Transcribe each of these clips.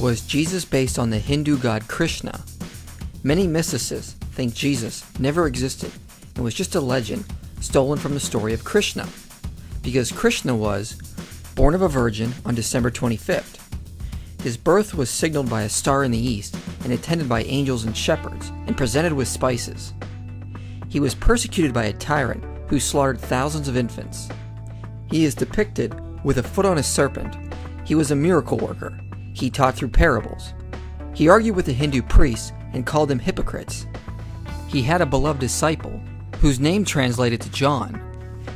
Was Jesus based on the Hindu god Krishna? Many mysticists think Jesus never existed and was just a legend stolen from the story of Krishna, because Krishna was born of a virgin on December 25th. His birth was signaled by a star in the east and attended by angels and shepherds and presented with spices. He was persecuted by a tyrant who slaughtered thousands of infants. He is depicted with a foot on a serpent. He was a miracle worker. He taught through parables. He argued with the Hindu priests and called them hypocrites. He had a beloved disciple, whose name translated to John.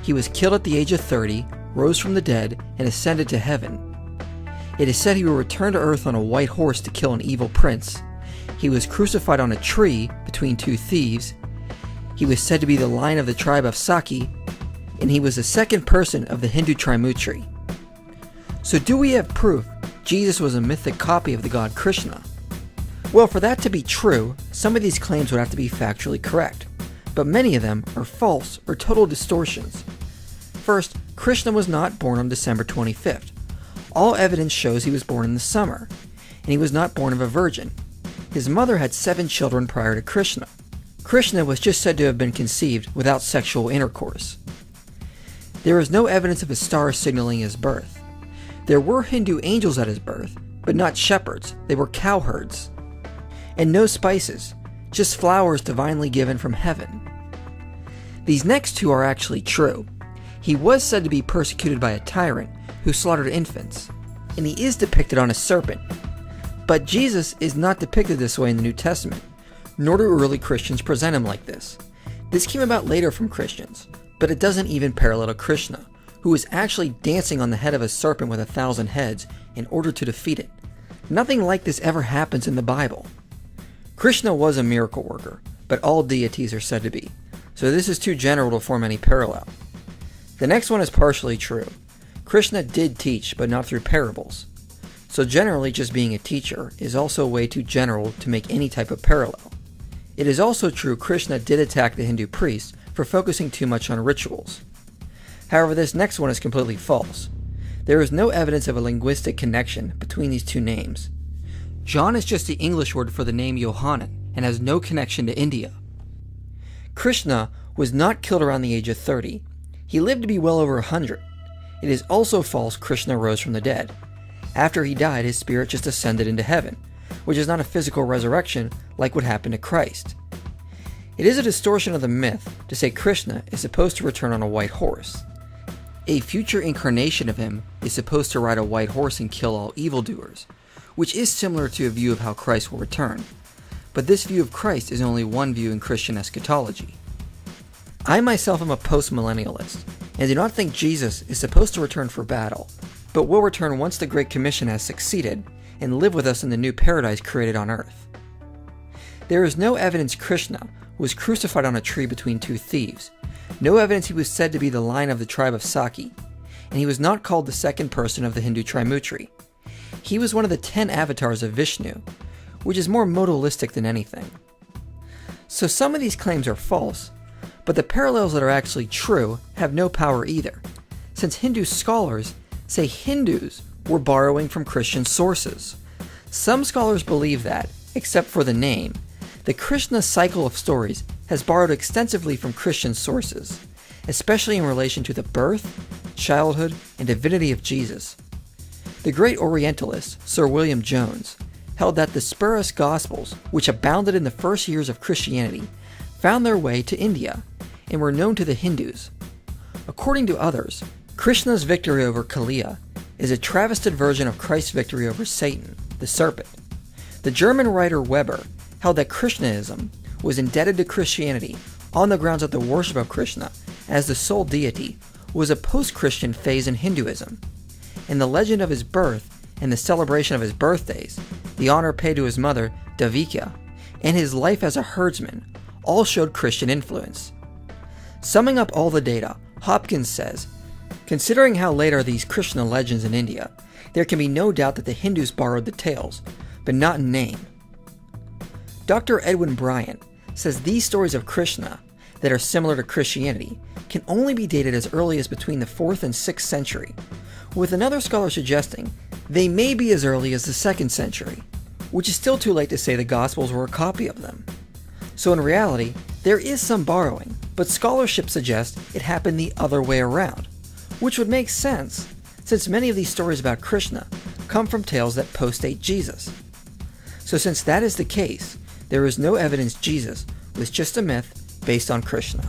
He was killed at the age of 30, rose from the dead, and ascended to heaven. It is said he will return to earth on a white horse to kill an evil prince. He was crucified on a tree between two thieves. He was said to be the lion of the tribe of Saki, and he was the second person of the Hindu Trimurti. So do we have proof Jesus was a mythic copy of the god Krishna? Well, for that to be true, some of these claims would have to be factually correct, but many of them are false or total distortions. First, Krishna was not born on December 25th. All evidence shows he was born in the summer, and he was not born of a virgin. His mother had 7 children prior to Krishna. Krishna was just said to have been conceived without sexual intercourse. There is no evidence of a star signaling his birth. There were Hindu angels at his birth, but not shepherds. They were cowherds. And no spices, just flowers divinely given from heaven. These next two are actually true. He was said to be persecuted by a tyrant who slaughtered infants, and he is depicted on a serpent. But Jesus is not depicted this way in the New Testament, nor do early Christians present him like this. This came about later from Christians, but it doesn't even parallel to Krishna, who was actually dancing on the head of a serpent with 1,000 heads in order to defeat it. Nothing like this ever happens in the Bible. Krishna was a miracle worker, but all deities are said to be, so this is too general to form any parallel. The next one is partially true. Krishna did teach, but not through parables. So generally just being a teacher is also way too general to make any type of parallel. It is also true Krishna did attack the Hindu priests for focusing too much on rituals. However, this next one is completely false. There is no evidence of a linguistic connection between these two names. John is just the English word for the name Yohanan and has no connection to India. Krishna was not killed around the age of 30. He lived to be well over 100. It is also false Krishna rose from the dead. After he died, his spirit just ascended into heaven, which is not a physical resurrection like what happened to Christ. It is a distortion of the myth to say Krishna is supposed to return on a white horse. A future incarnation of him is supposed to ride a white horse and kill all evildoers, which is similar to a view of how Christ will return. But this view of Christ is only one view in Christian eschatology. I myself am a post-millennialist, and do not think Jesus is supposed to return for battle, but will return once the Great Commission has succeeded, and live with us in the new paradise created on earth. There is no evidence Krishna was crucified on a tree between two thieves, no evidence he was said to be the lion of the tribe of Saki, and he was not called the second person of the Hindu Trimurti. He was one of the 10 avatars of Vishnu, which is more modalistic than anything. So some of these claims are false, but the parallels that are actually true have no power either, since Hindu scholars say Hindus were borrowing from Christian sources. Some scholars believe that, except for the name, the Krishna cycle of stories has borrowed extensively from Christian sources, especially in relation to the birth, childhood, and divinity of Jesus. The great Orientalist, Sir William Jones, held that the spurious Gospels, which abounded in the first years of Christianity, found their way to India, and were known to the Hindus. According to others, Krishna's victory over Kaliya is a travested version of Christ's victory over Satan, the serpent. The German writer Weber held that Krishnaism was indebted to Christianity on the grounds that the worship of Krishna as the sole deity was a post-Christian phase in Hinduism, and the legend of his birth and the celebration of his birthdays, the honor paid to his mother, Davika, and his life as a herdsman all showed Christian influence. Summing up all the data, Hopkins says, considering how late are these Krishna legends in India, there can be no doubt that the Hindus borrowed the tales, but not in name. Dr. Edwin Bryant says these stories of Krishna that are similar to Christianity can only be dated as early as between the 4th and 6th century, with another scholar suggesting They may be as early as the 2nd century, which is still too late to say the Gospels were a copy of them. So in reality, there is some borrowing, but scholarship suggests it happened the other way around, which would make sense since many of these stories about Krishna come from tales that postdate Jesus. So since that is the case, there is no evidence Jesus was just a myth based on Krishna.